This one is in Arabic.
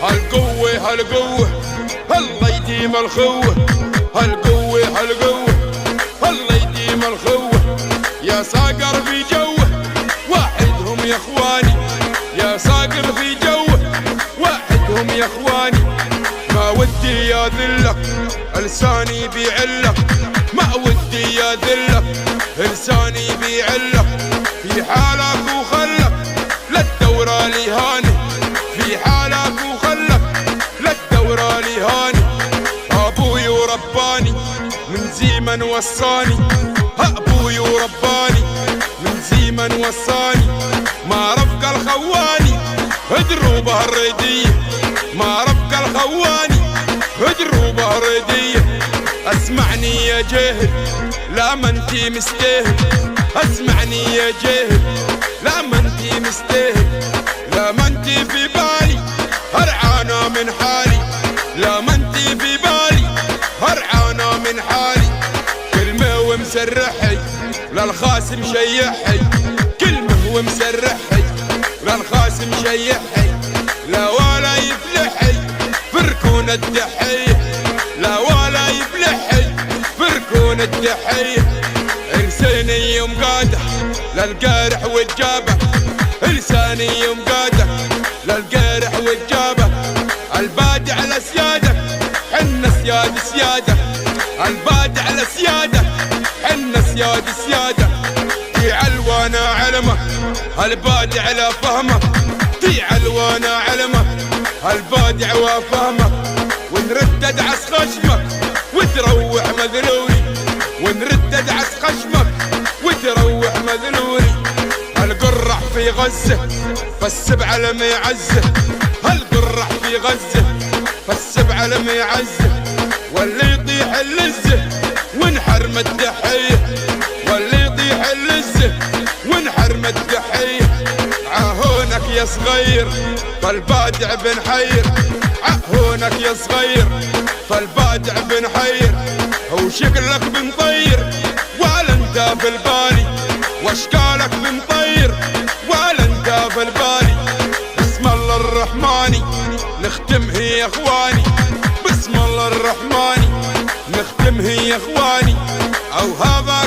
هالقوة هالقوة الله يديم الخوة، هالقوة هالقوة الله يديم الخوة. يا صاقر في جوه واحدهم يا اخواني، يا صاقر في جوه واحدهم يا اخواني. ما ودي يا ذلك لساني بيعلك، ما ودي يا ذلك لساني بيعلك. في حالك وخلك للدورة لهاني، في حالك وخلك للدورة لهاني. ابوي ورباني من زمن وصاني، ابوي ورباني من زمن وصاني. ما رفق الخواني دروبه الردية، ما رفق الخواني دروبه الردية. اسمعني يا جاهل لا ما انتي مستاهل، اسمعني يا جاهل لا ما انتي مستاهل. لا ما انتي في بالي هرعانة من حالي، لا ما انتي في بالي هرعانة من حالي. كلمة ومسرحي للخاسم شيحي، كلمة ومسرحي للخاسم شيحي. لا ولا يفلحي فركون الدحية، لا ولا يفلحي فركون الدحية. لساني يوم قادح للقارح والجابة، لساني يوم قادح للقارح والجابة. البادع على سيادك حنا سياد سيادة، البادع على سيادك حنا سياد سيادة. في علوانا علمه البادع على فهمه، في علوانا علمه البادع وفهمه. ونرد ادعس خشمك وتروح مذلولي، ونرد ادعس خشمك وتروح مذلولي. القرح في غزة فالسبع لم يعزه، القرح في غزة فالسبع لم يعزه. واللي يطيح اللزه ونحرم الدحية، واللي يطيح اللزه ونحرم الدحية. عهونك يا صغير فالبادع بنحير، عهونك يا صغير فالبادع بنحير. وشكلك بنطير ولا انت في البالي، واشكالك بنطير ولا انت في البالي. بسم الله الرحماني نختمه يا اخواني، بسم الله الرحماني نختمه يا اخواني. او هذا